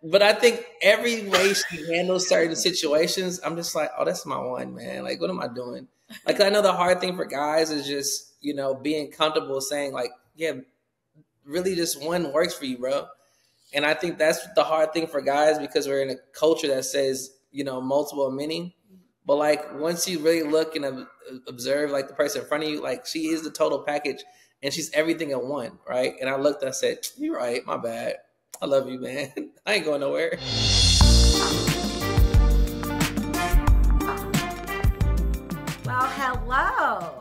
But I think every way she handles certain situations, I'm just like, oh, that's my one, man. Like, what am I doing? Like, I know the hard thing for guys is just, being comfortable saying like, yeah, really just one works for you, bro. And I think that's the hard thing for guys because we're in a culture that says, multiple and many. But like once you really look and observe like the person in front of you, like she is the total package and she's everything in one, right? And I looked and I said, you're right, my bad. I love you, man. I ain't going nowhere. Well, hello.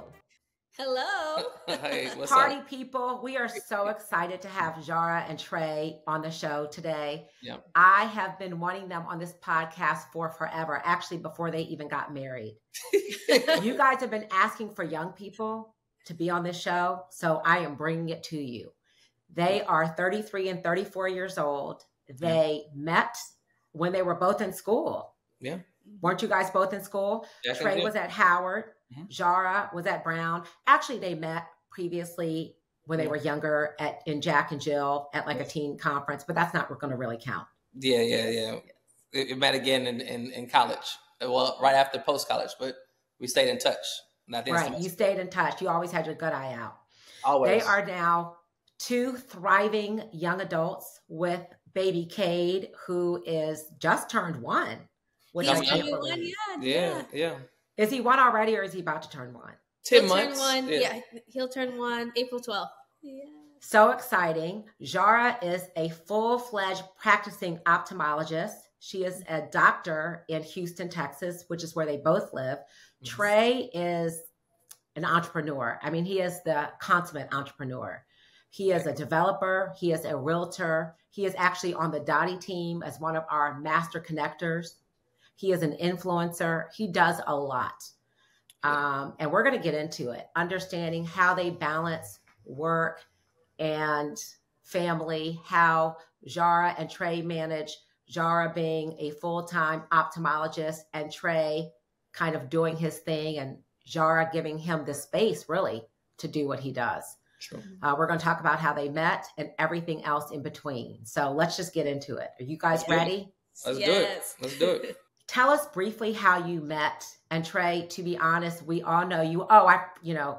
Hello. Hey, what's Party up? people. We are so excited to have Jara and Trey on the show today. Yeah. I have been wanting them on this podcast for forever, actually before they even got married. You guys have been asking for young people to be on this show, so I am bringing it to you. They are 33 and 34 years old. They met when they were both in school. Yeah. Weren't you guys both in school? Trey was at Howard. Jara was at Brown. Actually, they met previously when they were younger in Jack and Jill at like a teen conference, but that's not going to really count. Yeah. It met again in college. Well, right after post-college, but we stayed in touch. Right. You stayed in touch. You always had your good eye out. Always. They are now two thriving young adults with baby Kade, who is just turned 1. Which I can't believe. Yeah. Is he 1 already, or is he about to turn 1? 10 months. Turn 1. Yeah, he'll turn 1 April 12th. Yeah. So exciting. Jara is a full-fledged practicing ophthalmologist. She is a doctor in Houston, Texas, which is where they both live. Mm-hmm. Trey is an entrepreneur. I mean, he is the consummate entrepreneur. He is a developer. He is a realtor. He is actually on the Dottie team as one of our master connectors. He is an influencer. He does a lot. And we're going to get into it, understanding how they balance work and family, how Jara and Trey manage, Jara being a full-time ophthalmologist and Trey kind of doing his thing and Jara giving him the space really to do what he does. Sure. We're going to talk about how they met and everything else in between. So let's just get into it. Are you guys ready? Let's do it. Tell us briefly how you met. And Trey, to be honest, we all know you.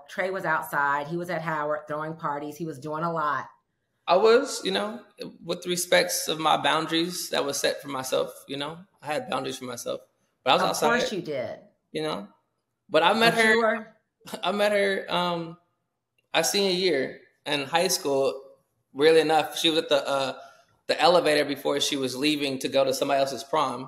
Trey was outside. He was at Howard throwing parties. He was doing a lot. I was, with respects of my boundaries that was set for myself, I had boundaries for myself. But I was outside. Of course you did. But I met her. I senior year in high school. Weirdly enough, she was at the elevator before she was leaving to go to somebody else's prom.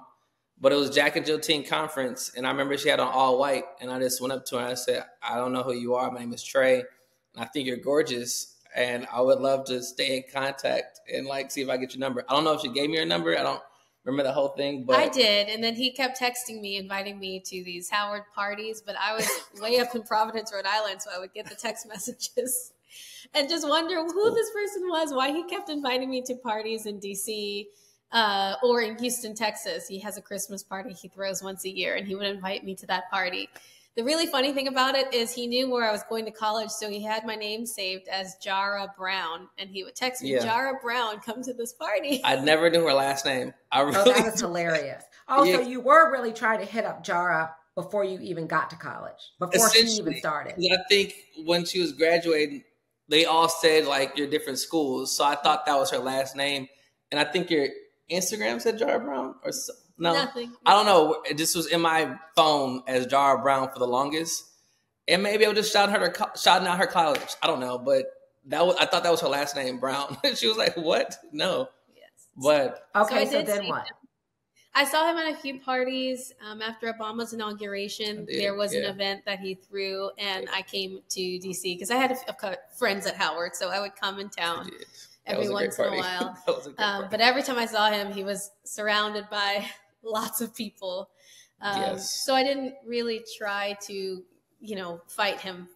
But it was Jack and Jill Teen Conference, and I remember she had on all white, and I just went up to her and I said, I don't know who you are. My name is Trey, and I think you're gorgeous, and I would love to stay in contact and, see if I get your number. I don't know if she gave me her number. I don't remember the whole thing. But I did, and then he kept texting me, inviting me to these Howard parties, but I was way up in Providence, Rhode Island, so I would get the text messages and just wonder who this person was, why he kept inviting me to parties in D.C., or in Houston, Texas. He has a Christmas party he throws once a year, and he would invite me to that party. The really funny thing about it is he knew where I was going to college, so he had my name saved as Jara Brown, and he would text me, Jara Brown, come to this party. I never knew her last name. That was hilarious. So you were really trying to hit up Jara before you even got to college, before she even started. I think when she was graduating, they all said, your different schools, so I thought that was her last name, and I think your Instagram said Jara Brown or no? Nothing. I don't know. It just was in my phone as Jara Brown for the longest, and maybe I was just shouting out her college. I don't know, but I thought that was her last name, Brown. She was like, "What? No." Yes. But okay, so then what? I saw him at a few parties after Obama's inauguration. There was an event that he threw, and I came to DC because I had friends at Howard, so I would come in town. Every once in a while. But every time I saw him, he was surrounded by lots of people. So I didn't really try to, fight him.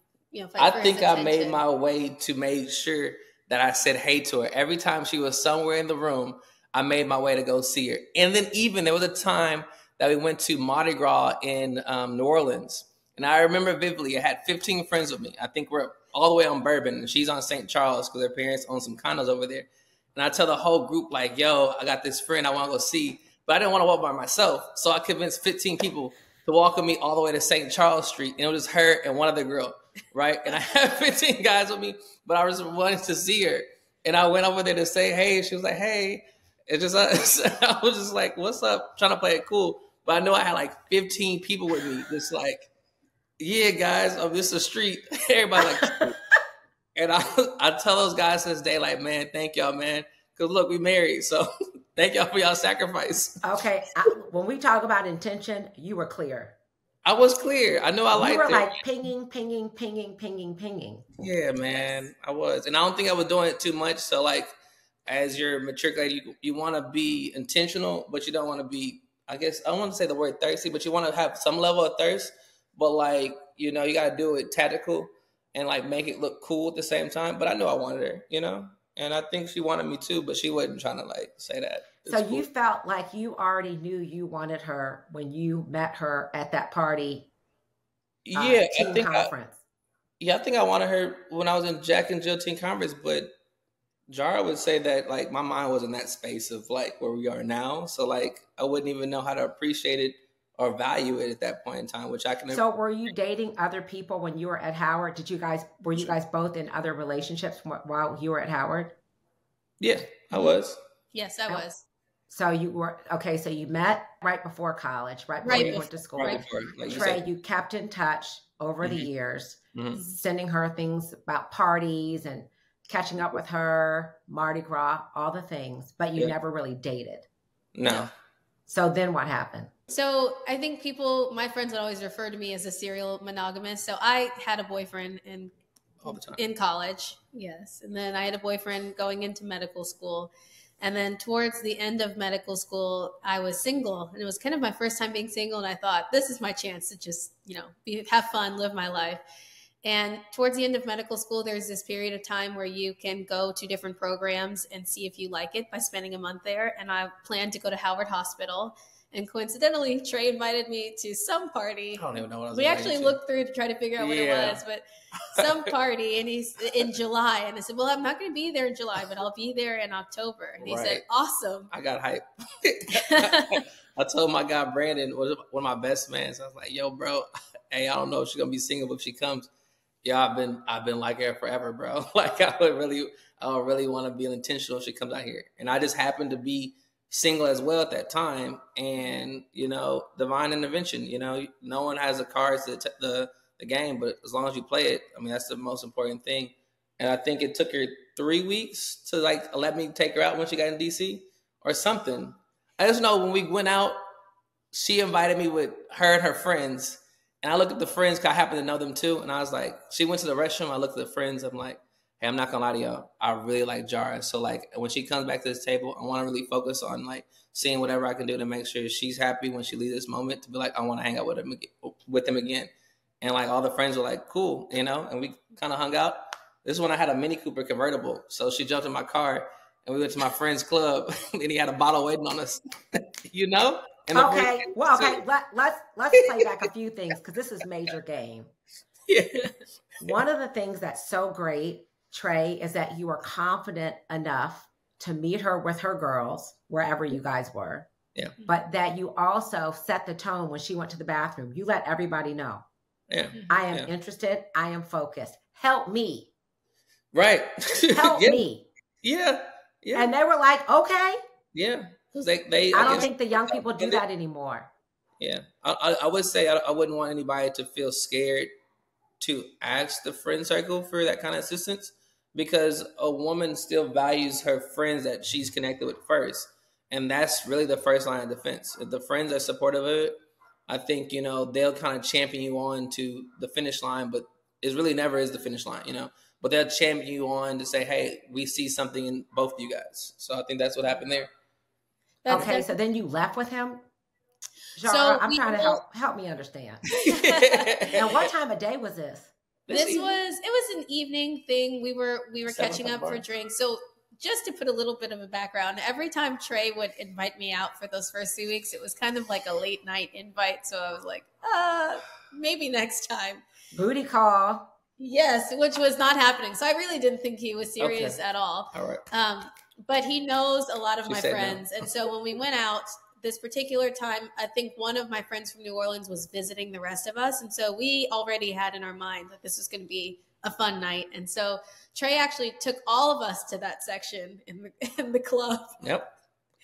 I think I made my way to make sure that I said hey to her. Every time she was somewhere in the room, I made my way to go see her. And then even there was a time that we went to Mardi Gras in New Orleans. And I remember vividly, I had 15 friends with me. I think we're all the way on Bourbon, and she's on St. Charles because her parents own some condos over there. And I tell the whole group, like, yo, I got this friend I want to go see. But I didn't want to walk by myself. So I convinced 15 people to walk with me all the way to St. Charles Street. And it was her and one other girl, right? And I had 15 guys with me, but I was wanting to see her. And I went over there to say, hey. She was like, hey. It just, I was just like, what's up? Trying to play it cool. But I know I had like 15 people with me. Just like, yeah, guys, this is a street. Everybody like, and I tell those guys to this day, like, man, thank y'all, man. Because look, we married. So thank y'all for y'all sacrifice. Okay. When we talk about intention, you were clear. I was clear. I know I liked it. You were like pinging, pinging, pinging, pinging, pinging. Yeah, man, I was. And I don't think I was doing it too much. So like, as you're mature, you want to be intentional, but you don't want to be, I guess, I don't want to say the word thirsty, but you want to have some level of thirst. But like, you know, you got to do it tactical and like make it look cool at the same time. But I knew I wanted her, you know? And I think she wanted me too, but she wasn't trying to like say that. So you felt like you already knew you wanted her when you met her at that party. Yeah, team conference. I think I wanted her when I was in Jack and Jill Teen Conference, but Jara would say that like my mind was in that space of like where we are now. So like I wouldn't even know how to appreciate it or value it at that point in time, which I can. So were you dating other people when you were at Howard? Were you guys both in other relationships while you were at Howard? Yeah, I was. Yes, I was. So you were, okay, so you met right before college, right before you went to school. Right before, like Trey, you kept in touch over the years, sending her things about parties and catching up with her, Mardi Gras, all the things, but you never really dated. No. So then what happened? So I think my friends would always refer to me as a serial monogamist. So I had a boyfriend all the time in college. Yes. And then I had a boyfriend going into medical school. And then towards the end of medical school, I was single. And it was kind of my first time being single. And I thought, this is my chance to just, have fun, live my life. And towards the end of medical school, there's this period of time where you can go to different programs and see if you like it by spending a month there. And I planned to go to Howard Hospital. And coincidentally, Trey invited me to some party. I don't even know what I was. We actually looked through to try to figure out what it was, but some party, and he's in July. And I said, well, I'm not going to be there in July, but I'll be there in October. And he said, awesome. I got hype. I told my guy, Brandon, was one of my best man. So I was like, yo, bro, hey, I don't know if she's going to be single, but if she comes, I've been like her forever, bro. Like I would really want to be intentional if she comes out here. And I just happened to be single as well at that time. And, divine intervention, no one has the cards to the game, but as long as you play it, I mean, that's the most important thing. And I think it took her 3 weeks to like let me take her out when she got in DC or something. I just know when we went out, she invited me with her and her friends. And I looked at the friends because I happen to know them too. And I was like, she went to the restroom. I looked at the friends. I'm like, hey, I'm not going to lie to y'all. I really like Jara. So like when she comes back to this table, I want to really focus on like seeing whatever I can do to make sure she's happy when she leaves this moment to be like, I want to hang out with him again. And like all the friends were like, cool, and we kind of hung out. This is when I had a Mini Cooper convertible. So she jumped in my car and we went to my friend's club and he had a bottle waiting on us, And okay. Well, okay. Let's play back a few things because this is major game. Yeah. One of the things that's so great, Trey, is that you were confident enough to meet her with her girls, wherever you guys were. Yeah. But that you also set the tone when she went to the bathroom. You let everybody know. Yeah. I am interested. I am focused. Help me. Right. Help me. Yeah. Yeah. And they were like, okay. Yeah. They I don't think the young people do that anymore. Yeah. I would say I wouldn't want anybody to feel scared to ask the friend circle for that kind of assistance because a woman still values her friends that she's connected with first. And that's really the first line of defense. If the friends are supportive of it, I think, they'll kind of champion you on to the finish line, but it really never is the finish line, But they'll champion you on to say, hey, we see something in both of you guys. So I think that's what happened there. Okay, so then you left with him? Jara, I'm trying to help me understand. And what time of day was this? It was an evening thing. We were catching up for drinks. So just to put a little bit of a background, every time Trey would invite me out for those first 3 weeks, it was kind of like a late night invite. So I was like, maybe next time. Booty call. Yes, which was not happening. So I really didn't think he was serious at all. All right. but he knows a lot of She my said no. friends. And so when we went out this particular time, I think one of my friends from New Orleans was visiting the rest of us. And so we already had in our mind that this was going to be a fun night. And so Trey actually took all of us to that section in the club. Yep.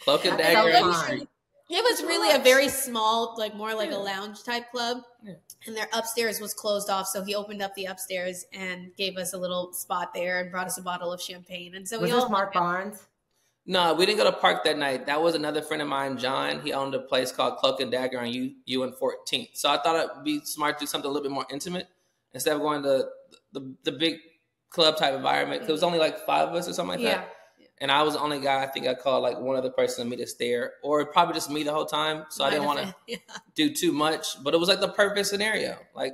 Cloak and That's dagger so on the fun. street. It was really a very small, like more like Yeah. a lounge type club. Yeah. And their upstairs was closed off. So he opened up the upstairs and gave us a little spot there and brought us a bottle of champagne. And so Was we all this Mark Barnes? No, we didn't go to Park that night. That was another friend of mine, John. He owned a place called Cloak and Dagger on U and 14th. So I thought it'd be smart to do something a little bit more intimate instead of going to the big club type environment. 'Cause it was only like 5 of us or something like that. And I was the only guy. I think I called like one other person to meet us there, or probably just me the whole time. So I didn't want to do too much, but it was like the perfect scenario. Like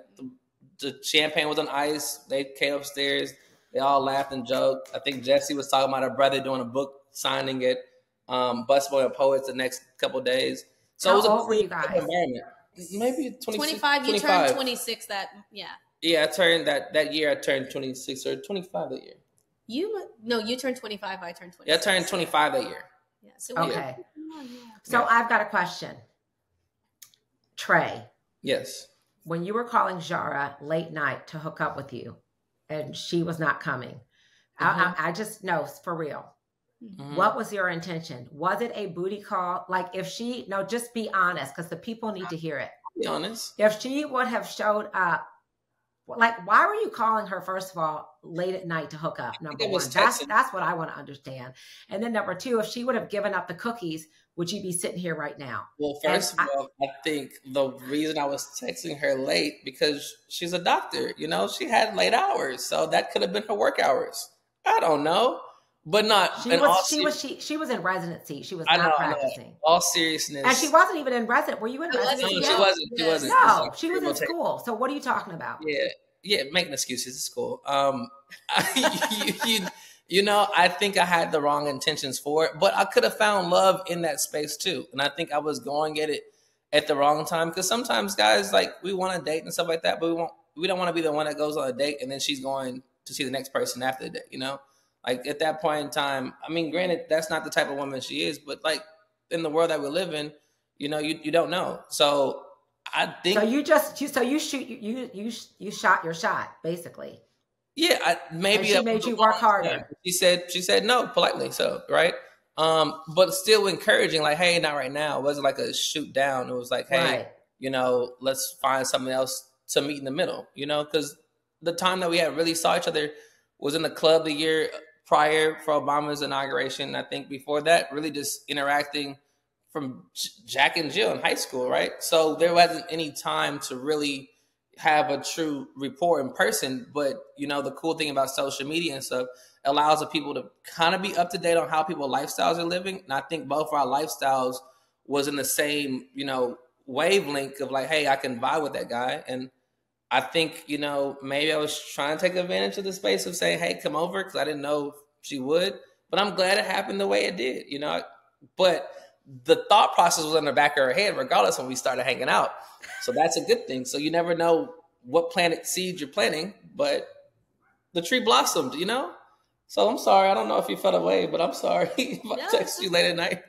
the champagne was on ice. They came upstairs. They all laughed and joked. I think Jesse was talking about her brother doing a book signing at Busboy and Poets the next couple of days. So How it was a old were cool you guys? environment. Maybe 25. You turned 26 that, Yeah, I turned that year. I turned 26 or 25 that year. You turned 25. I turned 26. Yeah, I turned 25 that year. Yeah. So Okay. So I've got a question. Trey. Yes. When you were calling Jara late night to hook up with you and she was not coming, I just know for real. Mm-hmm. What was your intention? Was it a booty call? Like just be honest because the people need to hear it. Be honest. If she would have showed up, like, why were you calling her, first of all, late at night to hook up? Number one, that's what I want to understand. And then number two, if she would have given up the cookies, would you be sitting here right now? Well, first of all, I think the reason I was texting her late because she's a doctor. You know, she had late hours, so that could have been her work hours. I don't know, but not. She was in residency. She was not practicing. All seriousness, and she wasn't even in residence. Were you in residency? No, she wasn't. No, she was in school. So what are you talking about? Yeah, making excuses at school. You know, I think I had the wrong intentions for it, but I could have found love in that space too. And I think I was going at it at the wrong time because sometimes guys, like, we want to date and stuff like that, but we don't want to be the one that goes on a date and then she's going to see the next person after the date, you know? Like, at that point in time, I mean, granted, that's not the type of woman she is, but like in the world that we live in, you know, you don't know. So I think you shot your shot, basically. Yeah, maybe and she made you work harder. She said no politely, so right. But still encouraging, like, hey, not right now. It wasn't like a shoot down. It was like, hey, you know, let's find something else to meet in the middle. You know, because the time that we had really saw each other was in the club the year prior for Obama's inauguration. I think before that, really just interacting from Jack and Jill in high school, right? So there wasn't any time to really have a true rapport in person. But, you know, the cool thing about social media and stuff allows the people to kind of be up to date on how people's lifestyles are living. And I think both of our lifestyles was in the same, you know, wavelength of like, hey, I can vibe with that guy. And I think, you know, maybe I was trying to take advantage of the space of saying, hey, come over, because I didn't know if she would. But I'm glad it happened the way it did, you know. But the thought process was in the back of her head, regardless when we started hanging out. So that's a good thing. So you never know what planet seeds you're planting, but the tree blossomed, you know? So I'm sorry. I don't know if you felt away, but I'm sorry if I text you late at night.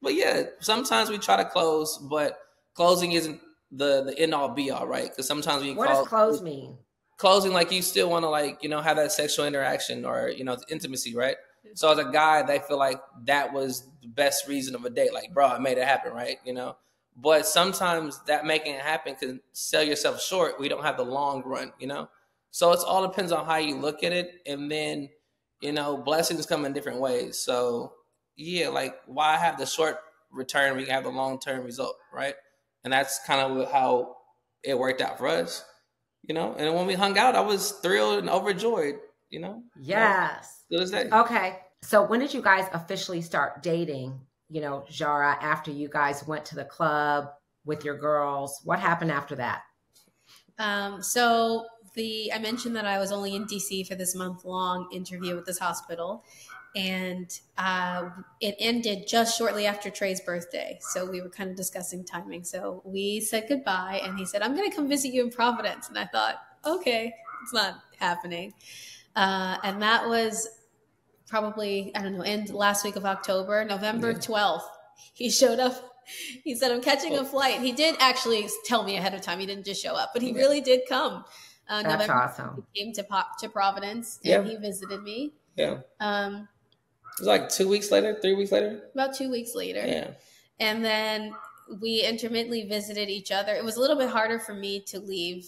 But yeah, sometimes we try to close, but closing isn't the end all be all, right? Because sometimes what does close mean? Closing, like, you still want to, like, you know, have that sexual interaction or, you know, intimacy, right? So as a guy, they feel like that was the best reason of a date. Like, bro, I made it happen, right? You know? But sometimes that making it happen can sell yourself short. We don't have the long run, you know? So it's all depends on how you look at it. And then, you know, blessings come in different ways. So yeah, like, why have the short return when you have the long-term result, right? And that's kind of how it worked out for us, you know? And when we hung out, I was thrilled and overjoyed, you know? Yes. Good as day. Okay. So when did you guys officially start dating, you know, Jara, after you guys went to the club with your girls? What happened after that? I mentioned that I was only in DC for this month-long interview with this hospital, and it ended just shortly after Trey's birthday. So we were kind of discussing timing. So we said goodbye, and he said, I'm going to come visit you in Providence. And I thought, okay, it's not happening. And that was probably, I don't know, end last week of October, November 12th, he showed up. He said, I'm catching a flight. He did actually tell me ahead of time. He didn't just show up, but he really did come. That's November, awesome. He came to Providence and he visited me. Yeah. It was like 2 weeks later, 3 weeks later? About 2 weeks later. Yeah. And then we intermittently visited each other. It was a little bit harder for me to leave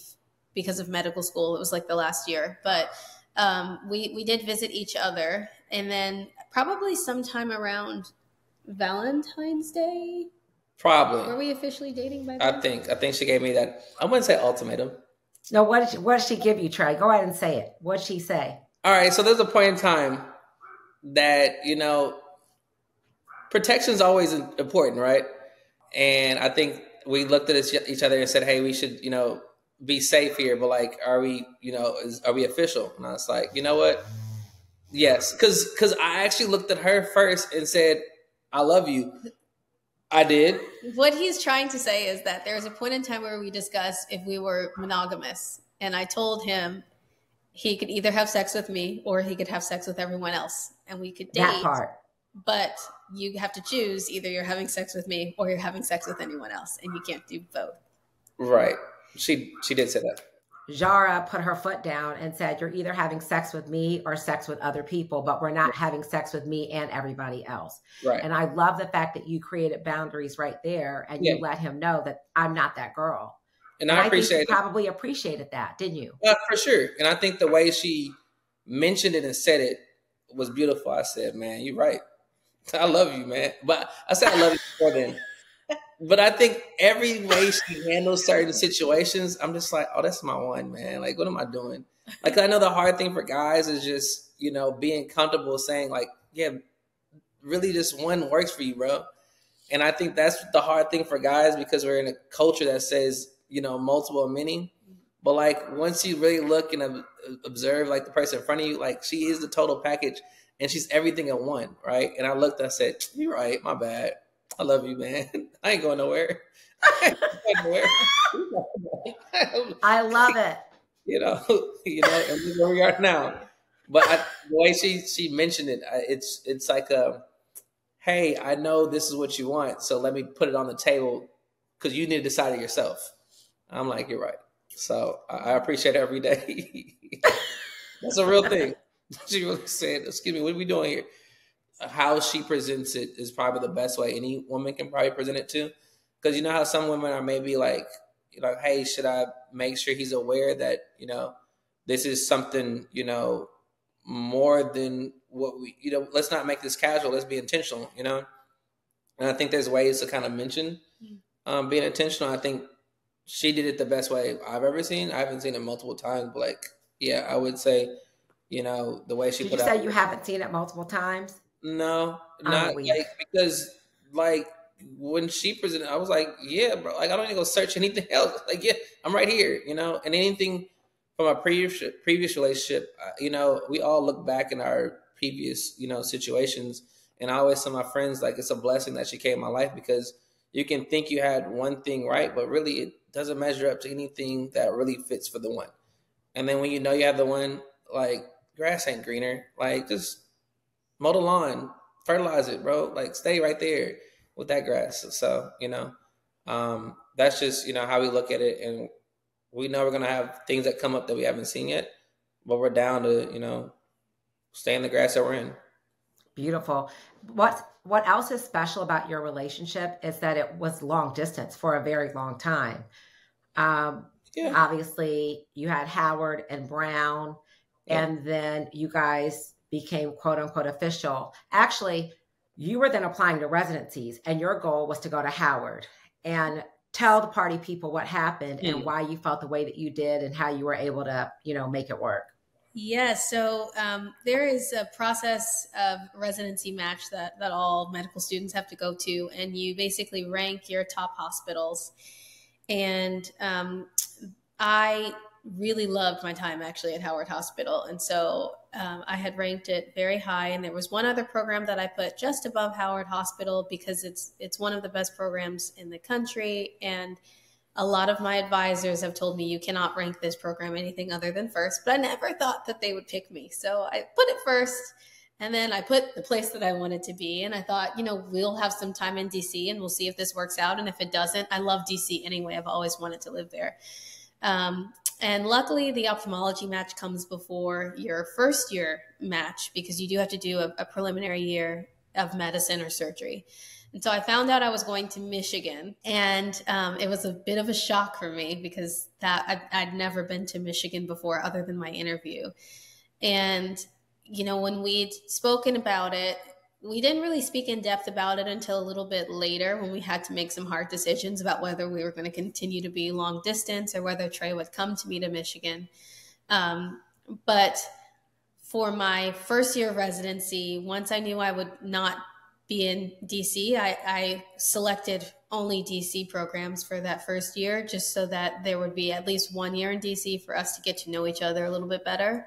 because of medical school. It was like the last year, but we did visit each other. And then probably sometime around Valentine's Day. Probably. Were we officially dating by then? I think she gave me that. I wouldn't say ultimatum. No, what did she give you, Trey? Go ahead and say it. What'd she say? All right. So there's a point in time that, protection is always important, right? And I think we looked at each other and said, hey, we should, be safe here. But like, are we official? And I was like, you know what? Yes. Cause I actually looked at her first and said, I love you. I did. What he's trying to say is that there was a point in time where we discussed if we were monogamous. And I told him he could either have sex with me or he could have sex with everyone else. And we could date. That part. But you have to choose either you're having sex with me or you're having sex with anyone else. And you can't do both. Right. She did say that. Jara put her foot down and said, you're either having sex with me or sex with other people, but we're not having sex with me and everybody else. Right. And I love the fact that you created boundaries right there and you let him know that I'm not that girl. And I appreciate think you probably appreciated that, didn't you? For sure. And I think the way she mentioned it and said it was beautiful. I said, man, you're right. I love you, man. But I said I love you before then. But I think every way she handles certain situations, I'm just like, oh, that's my one, man. Like, what am I doing? Like, I know the hard thing for guys is just, being comfortable saying like, yeah, really just one works for you, bro. And I think that's the hard thing for guys because we're in a culture that says, multiple and many. But like, once you really look and observe like the person in front of you, like she is the total package and she's everything in one, right? And I looked and I said, you're right, my bad. I love you, man. I ain't going nowhere. I love it. And this is where we are now. But the way she mentioned it, it's like hey, I know this is what you want, so let me put it on the table because you need to decide it yourself. I'm like, you're right. So I appreciate it every day. That's a real thing. She really said, excuse me, what are we doing here? How she presents it is probably the best way any woman can probably present it to. Because you know how some women are maybe like, hey, should I make sure he's aware that, this is something, more than what we, let's not make this casual. Let's be intentional, And I think there's ways to kind of mention being intentional. I think she did it the best way I've ever seen. I haven't seen it multiple times, but like, yeah, I would say, the way she did put you out. say you haven't seen it multiple times? No, not like because like when she presented, I was like, yeah, bro, like I don't need to go search anything else. Like, yeah, I'm right here, and anything from a previous relationship, we all look back in our previous, situations. And I always tell my friends, like, it's a blessing that she came in my life because you can think you had one thing right, but really it doesn't measure up to anything that really fits for the one. And then when you know you have the one, like, grass ain't greener, like, just mow the lawn, fertilize it, bro. Like, stay right there with that grass. So, that's just, how we look at it. And we know we're going to have things that come up that we haven't seen yet, but we're down to, stay in the grass that we're in. Beautiful. What else is special about your relationship is that it was long distance for a very long time. Obviously, you had Howard and Brown, and then you guys became quote unquote official. Actually, you were then applying to residencies, and your goal was to go to Howard. And tell the party people what happened and why you felt the way that you did and how you were able to, make it work. Yeah, so there is a process of residency match that all medical students have to go to, and you basically rank your top hospitals. And I really loved my time actually at Howard Hospital, and so I had ranked it very high. And there was one other program that I put just above Howard Hospital because it's one of the best programs in the country, and a lot of my advisors have told me you cannot rank this program anything other than first, but I never thought that they would pick me. So I put it first. And then I put the place that I wanted to be. And I thought, we'll have some time in DC and we'll see if this works out. And if it doesn't, I love DC anyway. I've always wanted to live there. And luckily the ophthalmology match comes before your first year match, because you do have to do a preliminary year of medicine or surgery. And so I found out I was going to Michigan, and it was a bit of a shock for me, because I'd never been to Michigan before other than my interview. And when we'd spoken about it, we didn't really speak in depth about it until a little bit later, when we had to make some hard decisions about whether we were going to continue to be long distance or whether Trey would come to me to Michigan. But for my first year of residency, once I knew I would not be in DC, I selected only DC programs for that first year, just so that there would be at least 1 year in DC for us to get to know each other a little bit better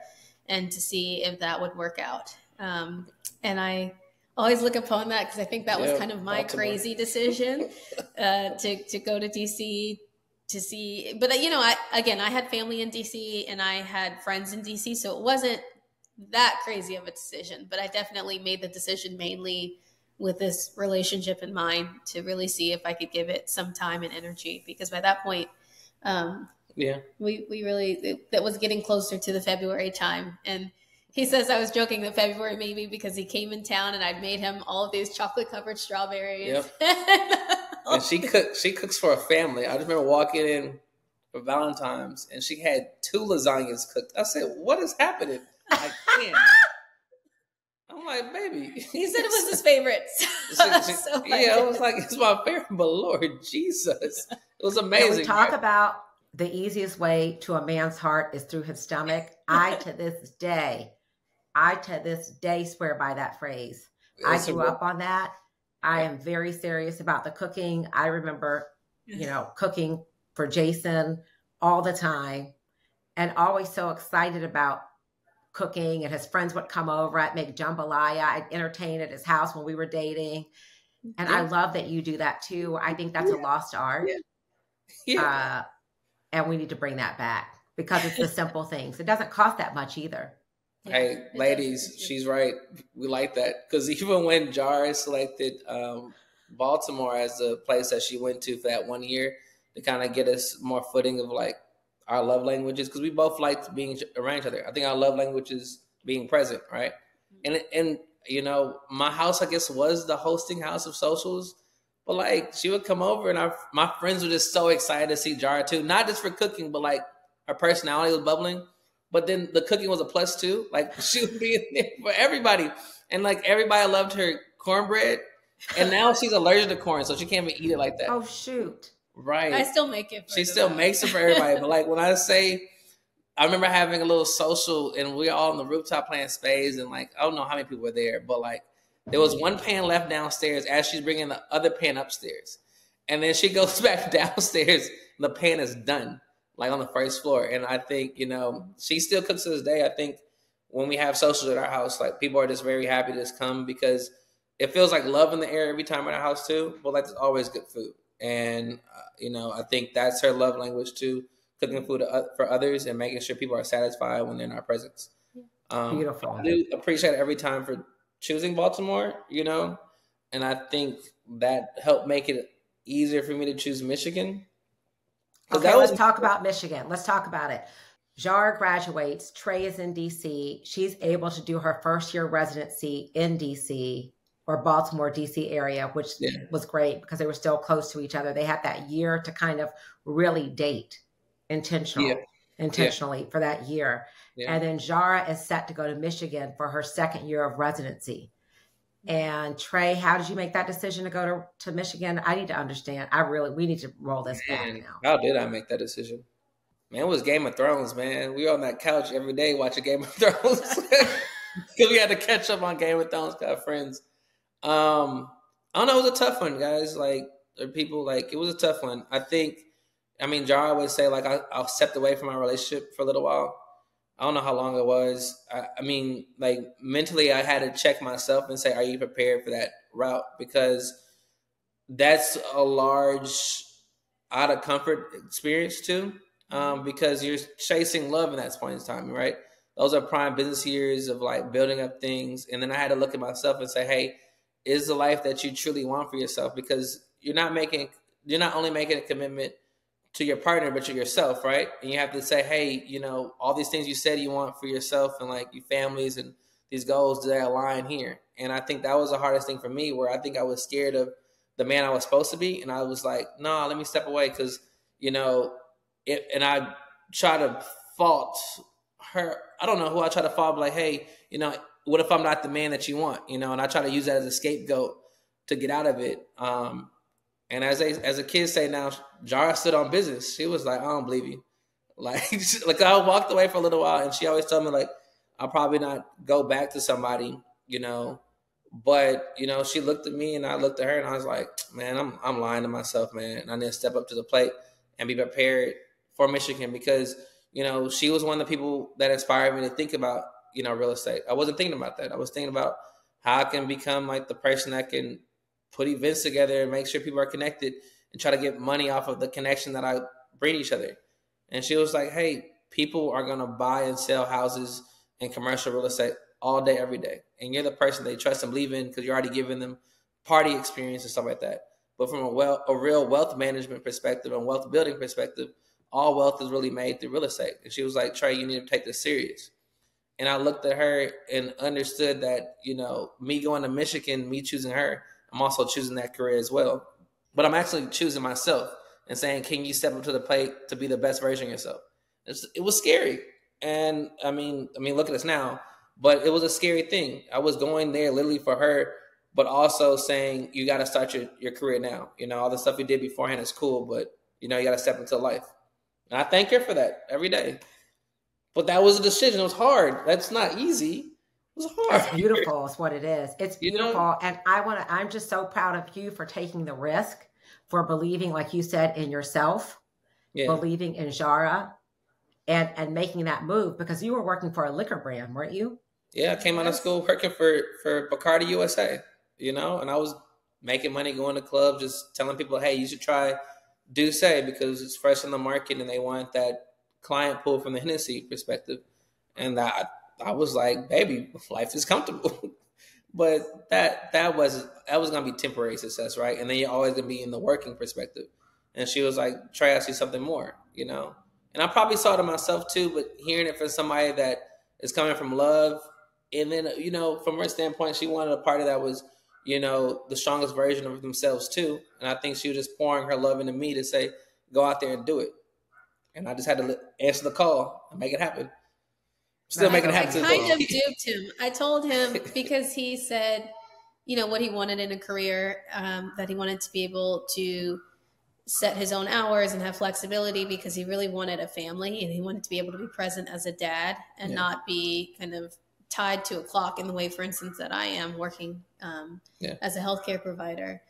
and to see if that would work out. And I always look upon that, because I think that was kind of my crazy decision to go to DC to see. But, I had family in DC and I had friends in DC, so it wasn't that crazy of a decision. But I definitely made the decision mainly with this relationship in mind, to really see if I could give it some time and energy, because by that point, we really, that was getting closer to the February time. And he says I was joking that February maybe because he came in town and I'd made him all of these chocolate covered strawberries. Yep. And she cooks for a family. I just remember walking in for Valentine's and she had 2 lasagnas cooked. I said, "What is happening?" I can't. I'm like, "Baby." He said it was his favorite. I was like, "It's my favorite," but Lord Jesus, it was amazing. Can we talk about the easiest way to a man's heart is through his stomach? I to this day swear by that phrase. I grew up on that. I am very serious about the cooking. I remember, cooking for Jason all the time, and always so excited about cooking. And his friends would come over. I'd make jambalaya. I'd entertain at his house when we were dating. And I love that you do that too. I think that's a lost art. Yeah. And we need to bring that back, because it's the simple things. It doesn't cost that much either. Hey, ladies, she's right. We like that, because even when Jara selected Baltimore as the place that she went to for that 1 year to kind of get us more footing of like our love languages, because we both liked being around each other. I think our love language is being present, right? And my house, I guess, was the hosting house of socials. But like, she would come over and my friends were just so excited to see Jara too. Not just for cooking, but like her personality was bubbling. But then the cooking was a plus too. Like, she would be in there for everybody. And like, everybody loved her cornbread. And now she's allergic to corn, so she can't even eat it like that. Oh, shoot. Right. I still make it for She still makes it for everybody. But like, when I say, I remember having a little social and we were all on the rooftop playing spades, and like, I don't know how many people were there, but like, there was one pan left downstairs as she's bringing the other pan upstairs. And then she goes back downstairs and the pan is done, like on the first floor. And I think, she still cooks to this day. I think when we have socials at our house, like, people are just very happy to just come, because it feels like love in the air every time at our house too. But like, there's always good food. And, I think that's her love language too, cooking food for others and making sure people are satisfied when they're in our presence. Beautiful. I do appreciate it every time for choosing Baltimore, and I think that helped make it easier for me to choose Michigan. Okay, let's talk about Michigan. Let's talk about it. Jara graduates. Trey is in DC. She's able to do her first year residency in DC, or Baltimore, DC area, which was great because they were still close to each other. They had that year to kind of really date intentionally for that year. Yeah. And then Jara is set to go to Michigan for her second year of residency. And Trey, how did you make that decision to go to Michigan? I need to understand. We need to roll this back now. How did I make that decision? Man, it was Game of Thrones, man. We were on that couch every day watching Game of Thrones. Because we had to catch up on Game of Thrones, got friends. I don't know, it was a tough one, guys. Like, people, like, it was a tough one. Jara would say, like, I'll step away from my relationship for a little while. I don't know how long it was. Mentally, I had to check myself and say, are you prepared for that route? Because that's a large out of comfort experience too. Because you're chasing love in that point in time, right? those are prime business years of like building up things. And then I had to look at myself and say, hey, is the life that you truly want for yourself? Because you're not only making a commitment to your partner, but to yourself, right? And you have to say, hey, you know, all these things you said you want for yourself and like your families and these goals, do they align here? And I think that was the hardest thing for me, where I think I was scared of the man I was supposed to be. And I was like, no, let me step away, because, you know, and I try to fault her. I don't know who I try to fault, like, hey, you know, what if I'm not the man that you want? You know, and I try to use that as a scapegoat to get out of it. And as a kid say now, Jara stood on business. She was like, I don't believe you. Like I walked away for a little while, and she always told me, like, I'll probably not go back to somebody, you know. But, you know, she looked at me and I looked at her, and I was like, man, I'm lying to myself, man. And I need to step up to the plate and be prepared for Michigan, because, you know, she was one of the people that inspired me to think about, you know, real estate. I wasn't thinking about that. I was thinking about how I can become like the person that can put events together and make sure people are connected and try to get money off of the connection that I bring each other. And she was like, hey, people are going to buy and sell houses and commercial real estate all day, every day. And you're the person they trust and believe in, because you're already giving them party experience and stuff like that. But from a real wealth management perspective and wealth building perspective, all wealth is really made through real estate. And she was like, Trey, you need to take this serious. And I looked at her and understood that, you know, me going to Michigan, me choosing her, I'm also choosing that career as well. But I'm actually choosing myself and saying, can you step up to the plate to be the best version of yourself? It was scary. And I mean, look at us now. But it was a scary thing. I was going there literally for her, but also saying, you got to start your career now. You know, all the stuff you did beforehand is cool, but, you know, you got to step into life. And I thank her for that every day. But that was a decision. It was hard. That's not easy. It was hard. It's beautiful is what it is. It's beautiful. You know? And I'm just so proud of you for taking the risk, for believing, like you said, in yourself, believing in Jara, and making that move, because you were working for a liquor brand, weren't you? Yeah, I came out of school working for Bacardi USA, you know, and I was making money going to clubs, just telling people, hey, you should try Douce because it's fresh in the market and they want that client pool from the Hennessy perspective. And I was like, baby, life is comfortable. But that was going to be temporary success, right? And then you're always going to be in the working perspective. And she was like, Trey, I see something more, you know? And I probably saw it in myself too, but hearing it from somebody that is coming from love. And then, you know, from her standpoint, she wanted a party that was, you know, the strongest version of themselves too. And I think she was just pouring her love into me to say, go out there and do it. And I just had to answer the call and make it happen. Still making it happen. I kind of duped him. I told him, because he said, you know, what he wanted in a career, that he wanted to be able to set his own hours and have flexibility, because he really wanted a family and he wanted to be able to be present as a dad and not be kind of tied to a clock in the way, for instance, that I am working as a healthcare provider.